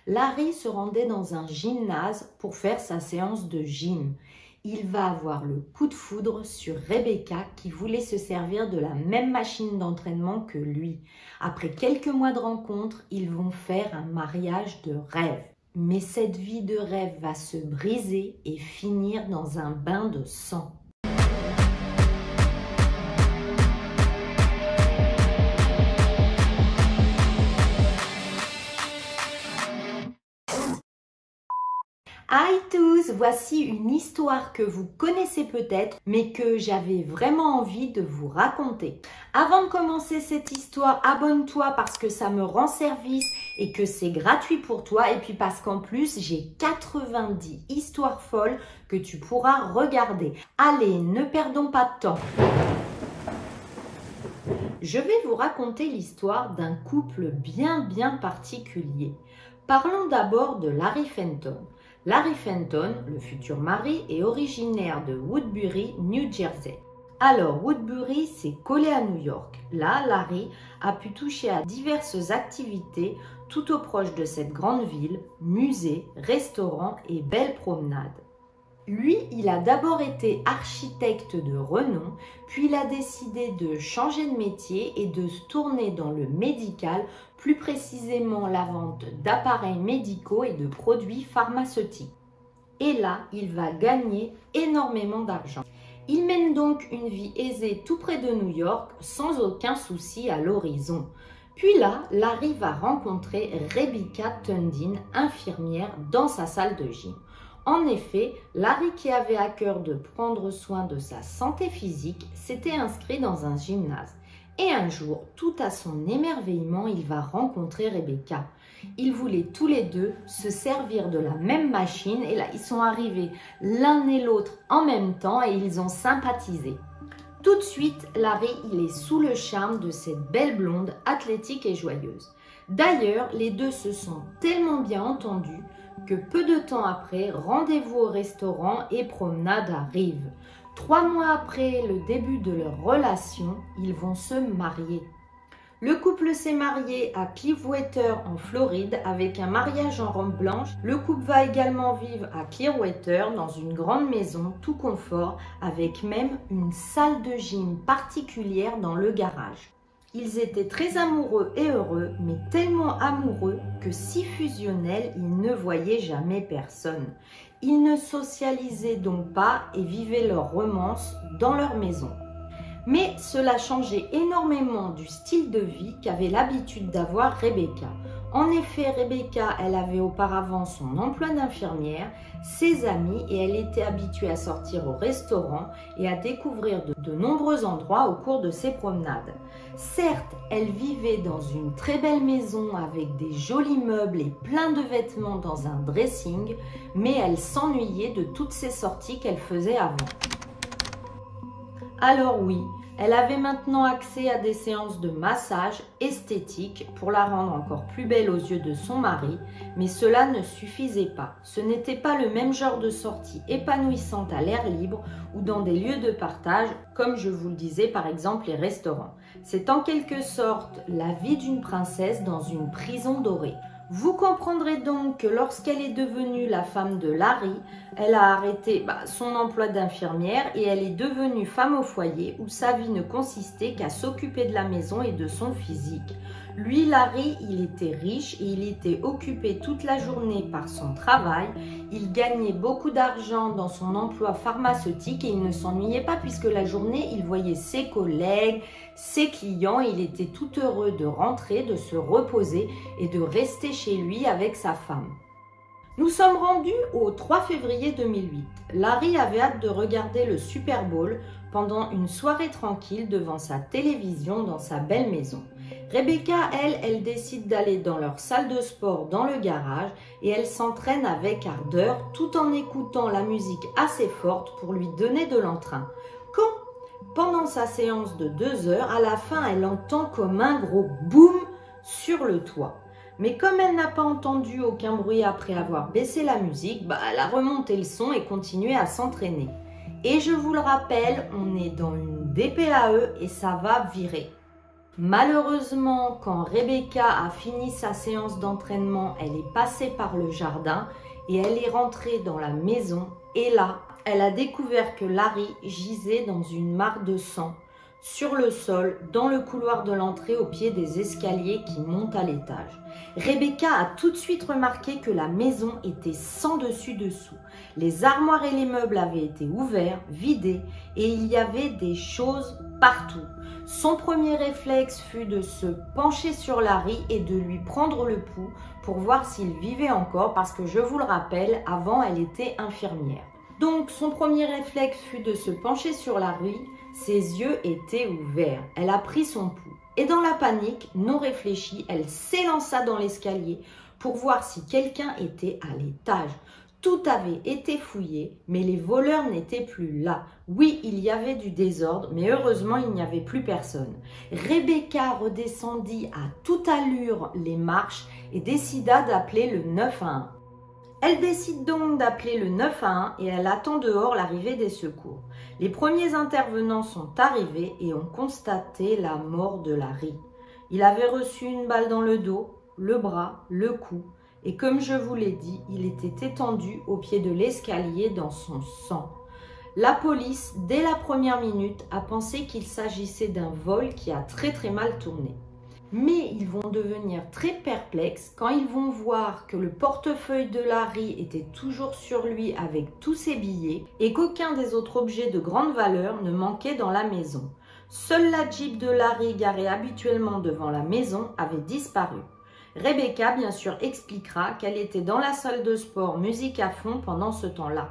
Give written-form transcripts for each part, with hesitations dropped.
Larry se rendait dans un gymnase pour faire sa séance de gym. Il va avoir le coup de foudre sur Rebecca qui voulait se servir de la même machine d'entraînement que lui. Après quelques mois de rencontre, ils vont faire un mariage de rêve. Mais cette vie de rêve va se briser et finir dans un bain de sang. Hi tous, voici une histoire que vous connaissez peut-être, mais que j'avais vraiment envie de vous raconter. Avant de commencer cette histoire, abonne-toi parce que ça me rend service et que c'est gratuit pour toi. Et puis parce qu'en plus, j'ai 90 histoires folles que tu pourras regarder. Allez, ne perdons pas de temps. Je vais vous raconter l'histoire d'un couple bien particulier. Parlons d'abord de Larry Fenton. Larry Fenton, le futur mari, est originaire de Woodbury, New Jersey. Alors, Woodbury, c'est collé à New York. Là, Larry a pu toucher à diverses activités tout au proche de cette grande ville, musées, restaurants et belles promenades. Lui, il a d'abord été architecte de renom, puis il a décidé de changer de métier et de se tourner dans le médical, plus précisément la vente d'appareils médicaux et de produits pharmaceutiques. Et là, il va gagner énormément d'argent. Il mène donc une vie aisée tout près de New York, sans aucun souci à l'horizon. Puis là, Larry va rencontrer Rebecca Tundin, infirmière, dans sa salle de gym. En effet, Larry, qui avait à cœur de prendre soin de sa santé physique, s'était inscrit dans un gymnase. Et un jour, tout à son émerveillement, il va rencontrer Rebecca. Ils voulaient tous les deux se servir de la même machine et là, ils sont arrivés l'un et l'autre en même temps et ils ont sympathisé. Tout de suite, Larry, il est sous le charme de cette belle blonde athlétique et joyeuse. D'ailleurs, les deux se sont tellement bien entendus que peu de temps après, rendez-vous au restaurant et promenade arrive. 3 mois après le début de leur relation, ils vont se marier. Le couple s'est marié à Clearwater en Floride avec un mariage en robe blanche. Le couple va également vivre à Clearwater dans une grande maison tout confort avec même une salle de gym particulière dans le garage. Ils étaient très amoureux et heureux, mais tellement amoureux que si fusionnels, ils ne voyaient jamais personne. Ils ne socialisaient donc pas et vivaient leur romance dans leur maison. Mais cela changeait énormément du style de vie qu'avait l'habitude d'avoir Rebecca. En effet, Rebecca, elle avait auparavant son emploi d'infirmière, ses amis et elle était habituée à sortir au restaurant et à découvrir de nombreux endroits au cours de ses promenades. Certes, elle vivait dans une très belle maison avec des jolis meubles et plein de vêtements dans un dressing, mais elle s'ennuyait de toutes ces sorties qu'elle faisait avant. Alors oui, elle avait maintenant accès à des séances de massage esthétique pour la rendre encore plus belle aux yeux de son mari, mais cela ne suffisait pas. Ce n'était pas le même genre de sortie épanouissante à l'air libre ou dans des lieux de partage, comme je vous le disais par exemple les restaurants. C'est en quelque sorte la vie d'une princesse dans une prison dorée. Vous comprendrez donc que lorsqu'elle est devenue la femme de Larry, elle a arrêté son emploi d'infirmière et elle est devenue femme au foyer où sa vie ne consistait qu'à s'occuper de la maison et de son physique. Lui, Larry, il était riche et il était occupé toute la journée par son travail. Il gagnait beaucoup d'argent dans son emploi pharmaceutique et il ne s'ennuyait pas puisque la journée, il voyait ses collègues, ses clients. Il était tout heureux de rentrer, de se reposer et de rester chez lui avec sa femme. Nous sommes rendus au 3 février 2008. Larry avait hâte de regarder le Super Bowl pendant une soirée tranquille devant sa télévision dans sa belle maison. Rebecca, elle décide d'aller dans leur salle de sport dans le garage et elle s'entraîne avec ardeur tout en écoutant la musique assez forte pour lui donner de l'entrain. Quand, pendant sa séance de 2 heures, à la fin, elle entend comme un gros boum sur le toit. Mais comme elle n'a pas entendu aucun bruit après avoir baissé la musique, elle a remonté le son et continué à s'entraîner. Et je vous le rappelle, on est dans une DPAE et ça va virer. Malheureusement, quand Rebecca a fini sa séance d'entraînement, elle est passée par le jardin et elle est rentrée dans la maison. Et là, elle a découvert que Larry gisait dans une mare de sang sur le sol, dans le couloir de l'entrée au pied des escaliers qui montent à l'étage. Rebecca a tout de suite remarqué que la maison était sans dessus-dessous. Les armoires et les meubles avaient été ouverts, vidés, et il y avait des choses partout. Son premier réflexe fut de se pencher sur Larry et de lui prendre le pouls pour voir s'il vivait encore, parce que je vous le rappelle, avant elle était infirmière. Donc son premier réflexe fut de se pencher sur Larry. Ses yeux étaient ouverts. Elle a pris son pouls. Et dans la panique, non réfléchie, elle s'élança dans l'escalier pour voir si quelqu'un était à l'étage. Tout avait été fouillé, mais les voleurs n'étaient plus là. Oui, il y avait du désordre, mais heureusement, il n'y avait plus personne. Rebecca redescendit à toute allure les marches et décida d'appeler le 911. Elle décide donc d'appeler le 911 et elle attend dehors l'arrivée des secours. Les premiers intervenants sont arrivés et ont constaté la mort de Larry. Il avait reçu une balle dans le dos, le bras, le cou et comme je vous l'ai dit, il était étendu au pied de l'escalier dans son sang. La police, dès la première minute, a pensé qu'il s'agissait d'un vol qui a très mal tourné. Mais ils vont devenir très perplexes quand ils vont voir que le portefeuille de Larry était toujours sur lui avec tous ses billets et qu'aucun des autres objets de grande valeur ne manquait dans la maison. Seule la Jeep de Larry garée habituellement devant la maison avait disparu. Rebecca, bien sûr, expliquera qu'elle était dans la salle de sport, musique à fond pendant ce temps-là.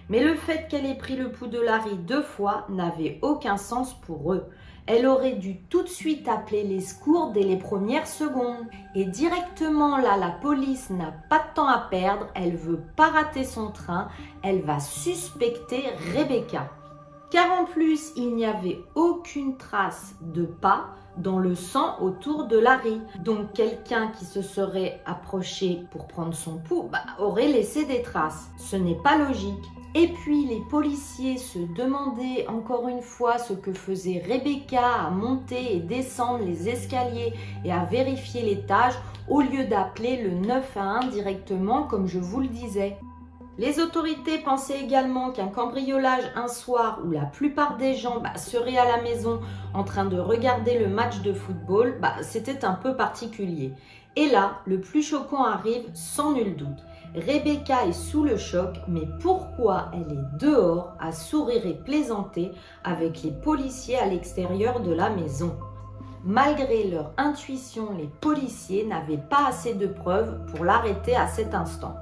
Mais le fait qu'elle ait pris le pouls de Larry 2 fois n'avait aucun sens pour eux. Elle aurait dû tout de suite appeler les secours dès les premières secondes. Et directement là, la police n'a pas de temps à perdre, elle veut pas rater son train, elle va suspecter Rebecca. Car en plus, il n'y avait aucune trace de pas dans le sang autour de Larry. Donc quelqu'un qui se serait approché pour prendre son pouls aurait laissé des traces. Ce n'est pas logique. Et puis les policiers se demandaient encore une fois ce que faisait Rebecca à monter et descendre les escaliers et à vérifier l'étage au lieu d'appeler le 911 directement comme je vous le disais. Les autorités pensaient également qu'un cambriolage un soir où la plupart des gens seraient à la maison en train de regarder le match de football, c'était un peu particulier. Et là, le plus choquant arrive sans nul doute. Rebecca est sous le choc, mais pourquoi elle est dehors à sourire et plaisanter avec les policiers à l'extérieur de la maison? Malgré leur intuition, les policiers n'avaient pas assez de preuves pour l'arrêter à cet instant.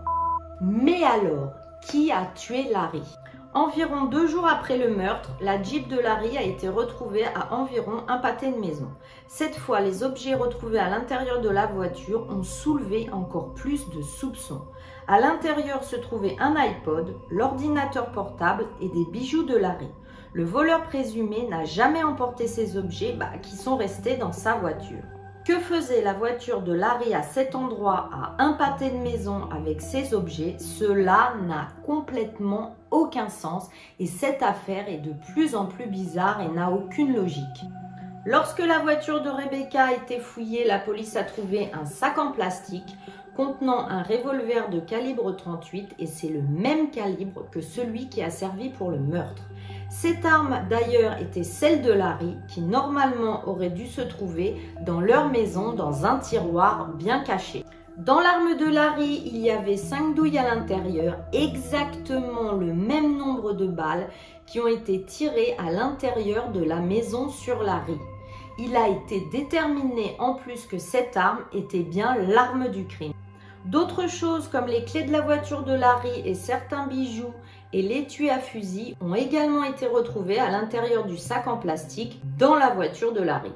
Mais alors, qui a tué Larry? Environ 2 jours après le meurtre, la Jeep de Larry a été retrouvée à environ un pâté de maison. Cette fois, les objets retrouvés à l'intérieur de la voiture ont soulevé encore plus de soupçons. À l'intérieur se trouvait un iPod, l'ordinateur portable et des bijoux de Larry. Le voleur présumé n'a jamais emporté ces objets qui sont restés dans sa voiture. Que faisait la voiture de Larry à cet endroit, à un pâté de maison avec ces objets? Cela n'a complètement aucun sens et cette affaire est de plus en plus bizarre et n'a aucune logique. Lorsque la voiture de Rebecca a été fouillée, la police a trouvé un sac en plastique contenant un revolver de calibre 38 et c'est le même calibre que celui qui a servi pour le meurtre. Cette arme d'ailleurs était celle de Larry qui normalement aurait dû se trouver dans leur maison dans un tiroir bien caché. Dans l'arme de Larry, il y avait 5 douilles à l'intérieur, exactement le même nombre de balles qui ont été tirées à l'intérieur de la maison sur Larry. Il a été déterminé en plus que cette arme était bien l'arme du crime. D'autres choses comme les clés de la voiture de Larry et certains bijoux et l'étui à fusil ont également été retrouvés à l'intérieur du sac en plastique dans la voiture de Larry.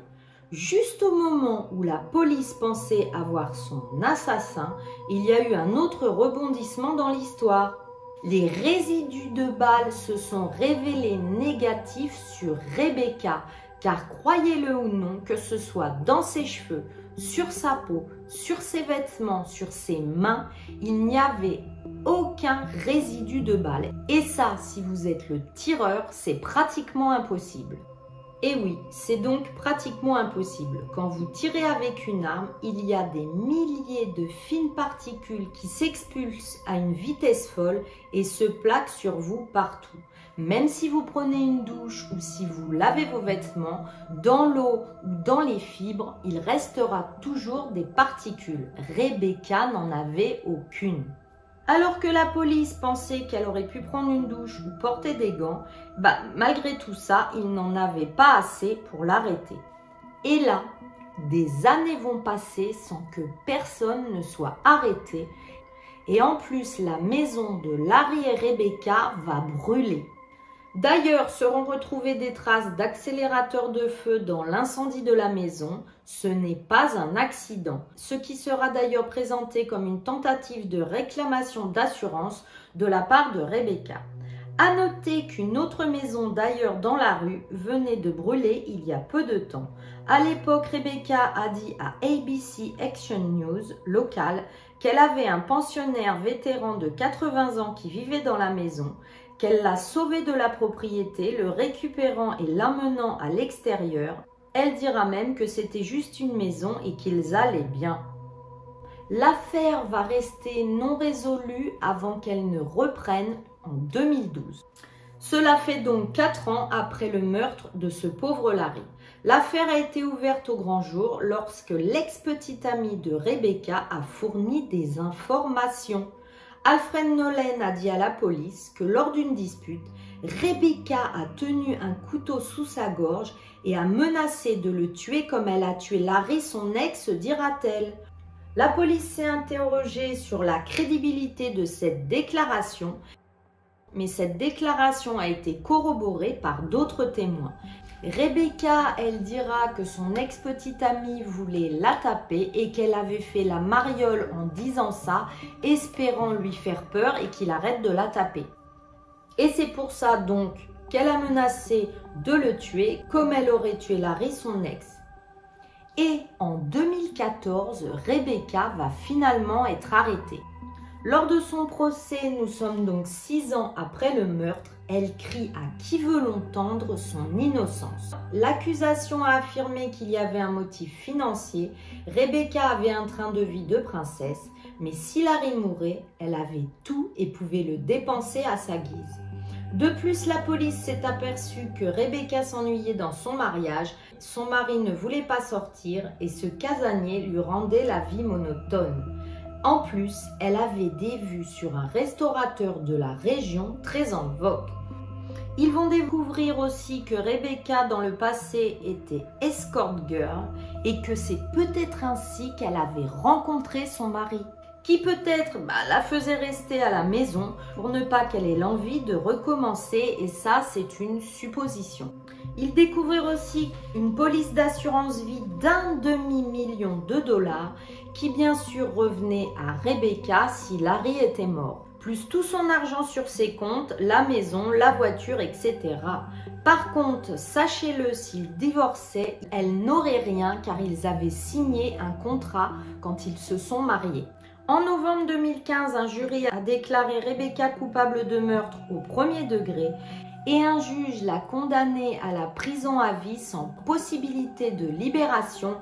Juste au moment où la police pensait avoir son assassin, il y a eu un autre rebondissement dans l'histoire. Les résidus de balles se sont révélés négatifs sur Rebecca, car croyez-le ou non, que ce soit dans ses cheveux, sur sa peau, sur ses vêtements, sur ses mains, il n'y avait aucun résidu de balles. Et ça, si vous êtes le tireur, c'est pratiquement impossible. Et oui, c'est donc pratiquement impossible. Quand vous tirez avec une arme, il y a des milliers de fines particules qui s'expulsent à une vitesse folle et se plaquent sur vous partout. Même si vous prenez une douche ou si vous lavez vos vêtements, dans l'eau ou dans les fibres, il restera toujours des particules. Rebecca n'en avait aucune. Alors que la police pensait qu'elle aurait pu prendre une douche ou porter des gants, malgré tout ça, ils n'en avaient pas assez pour l'arrêter. Et là, des années vont passer sans que personne ne soit arrêté. Et en plus, la maison de Larry et Rebecca va brûler. D'ailleurs, seront retrouvées des traces d'accélérateur de feu dans l'incendie de la maison. Ce n'est pas un accident, ce qui sera d'ailleurs présenté comme une tentative de réclamation d'assurance de la part de Rebecca. À noter qu'une autre maison d'ailleurs dans la rue venait de brûler il y a peu de temps. À l'époque, Rebecca a dit à ABC Action News local qu'elle avait un pensionnaire vétéran de 80 ans qui vivait dans la maison, qu'elle l'a sauvé de la propriété, le récupérant et l'amenant à l'extérieur. Elle dira même que c'était juste une maison et qu'ils allaient bien. L'affaire va rester non résolue avant qu'elle ne reprenne en 2012. Cela fait donc 4 ans après le meurtre de ce pauvre Larry. L'affaire a été ouverte au grand jour lorsque l'ex-petite amie de Rebecca a fourni des informations. Alfred Nolen a dit à la police que lors d'une dispute, Rebecca a tenu un couteau sous sa gorge et a menacé de le tuer comme elle a tué Larry, son ex, dira-t-elle. La police s'est interrogée sur la crédibilité de cette déclaration, mais cette déclaration a été corroborée par d'autres témoins. Rebecca, elle dira que son ex-petite amie voulait la taper et qu'elle avait fait la mariole en disant ça, espérant lui faire peur et qu'il arrête de la taper. Et c'est pour ça donc qu'elle a menacé de le tuer comme elle aurait tué Larry, son ex. Et en 2014, Rebecca va finalement être arrêtée. Lors de son procès, nous sommes donc 6 ans après le meurtre, elle crie à qui veut l'entendre son innocence. L'accusation a affirmé qu'il y avait un motif financier. Rebecca avait un train de vie de princesse, mais si Larry mourait, elle avait tout et pouvait le dépenser à sa guise. De plus, la police s'est aperçue que Rebecca s'ennuyait dans son mariage, son mari ne voulait pas sortir et ce casanier lui rendait la vie monotone. En plus, elle avait des vues sur un restaurateur de la région très en vogue. Ils vont découvrir aussi que Rebecca dans le passé était escort girl et que c'est peut-être ainsi qu'elle avait rencontré son mari, qui peut-être la faisait rester à la maison pour ne pas qu'elle ait l'envie de recommencer, et ça c'est une supposition. Ils découvrirent aussi une police d'assurance vie d'1 demi-million de dollars qui bien sûr revenait à Rebecca si Larry était mort, plus tout son argent sur ses comptes, la maison, la voiture, etc. Par contre, sachez-le, s'ils divorçaient, elle n'aurait rien car ils avaient signé un contrat quand ils se sont mariés. En novembre 2015, un jury a déclaré Rebecca coupable de meurtre au premier degré et un juge l'a condamnée à la prison à vie sans possibilité de libération.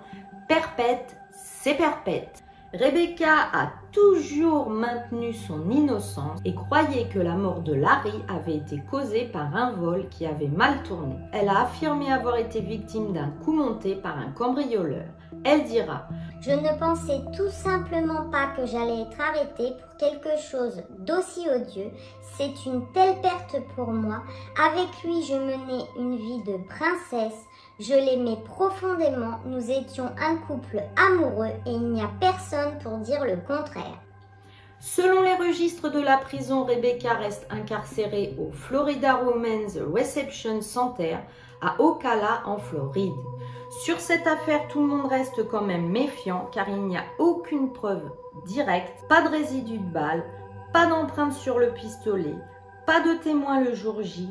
Perpète, c'est perpète. Rebecca a toujours maintenu son innocence et croyait que la mort de Larry avait été causée par un vol qui avait mal tourné. Elle a affirmé avoir été victime d'un coup monté par un cambrioleur. Elle dira « Je ne pensais tout simplement pas que j'allais être arrêtée pour quelque chose d'aussi odieux. C'est une telle perte pour moi. Avec lui, je menais une vie de princesse. Je l'aimais profondément. Nous étions un couple amoureux et il n'y a personne pour dire le contraire. » Selon les registres de la prison, Rebecca reste incarcérée au Florida Women's Reception Center à Ocala en Floride. Sur cette affaire, tout le monde reste quand même méfiant car il n'y a aucune preuve directe, pas de résidus de balles, pas d'empreinte sur le pistolet, pas de témoin le jour J,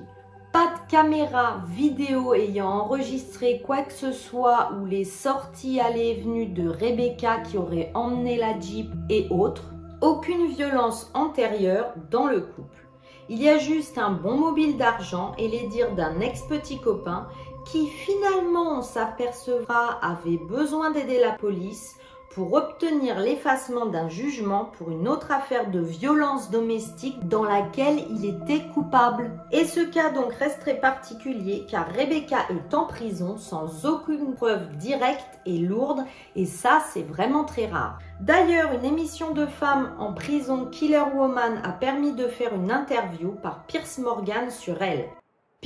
pas de caméra vidéo ayant enregistré quoi que ce soit ou les sorties allées et venues de Rebecca qui aurait emmené la Jeep et autres, aucune violence antérieure dans le couple. Il y a juste un bon mobile d'argent et les dires d'un ex-petit copain qui finalement on s'apercevra avait besoin d'aider la police pour obtenir l'effacement d'un jugement pour une autre affaire de violence domestique dans laquelle il était coupable. Et ce cas donc reste très particulier car Rebecca est en prison sans aucune preuve directe et lourde et ça c'est vraiment très rare. D'ailleurs, une émission de femmes en prison Killer Woman a permis de faire une interview par Piers Morgan sur elle.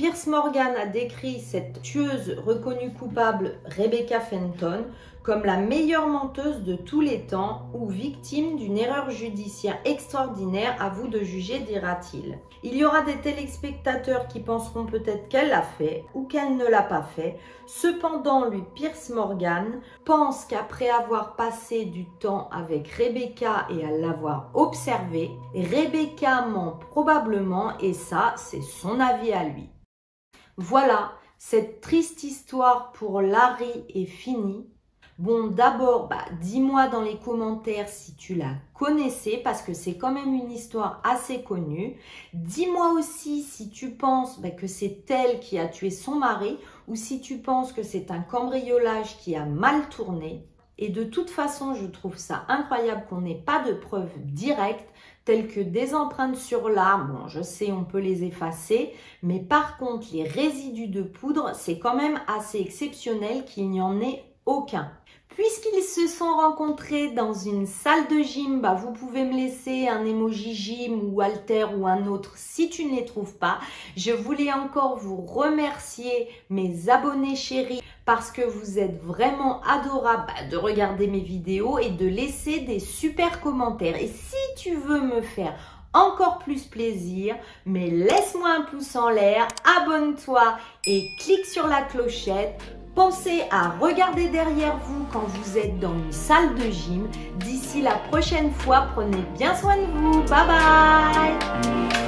Piers Morgan a décrit cette tueuse reconnue coupable, Rebecca Fenton, comme la meilleure menteuse de tous les temps ou victime d'une erreur judiciaire extraordinaire, à vous de juger, dira-t-il. Il y aura des téléspectateurs qui penseront peut-être qu'elle l'a fait ou qu'elle ne l'a pas fait. Cependant, lui, Piers Morgan, pense qu'après avoir passé du temps avec Rebecca et à l'avoir observée, Rebecca ment probablement et ça, c'est son avis à lui. Voilà, cette triste histoire pour Larry est finie. Bon, d'abord, dis-moi dans les commentaires si tu la connaissais parce que c'est quand même une histoire assez connue. Dis-moi aussi si tu penses que c'est elle qui a tué son mari ou si tu penses que c'est un cambriolage qui a mal tourné. Et de toute façon, je trouve ça incroyable qu'on n'ait pas de preuves directes telles que des empreintes sur l'arme. Bon, je sais, on peut les effacer, mais par contre, les résidus de poudre, c'est quand même assez exceptionnel qu'il n'y en ait aucun. Puisqu'ils se sont rencontrés dans une salle de gym, vous pouvez me laisser un emoji gym ou halter ou un autre si tu ne les trouves pas. Je voulais encore vous remercier mes abonnés chéris parce que vous êtes vraiment adorables de regarder mes vidéos et de laisser des super commentaires. Et si tu veux me faire encore plus plaisir, mais laisse-moi un pouce en l'air, abonne-toi et clique sur la clochette. Pensez à regarder derrière vous quand vous êtes dans une salle de gym. D'ici la prochaine fois, prenez bien soin de vous. Bye bye!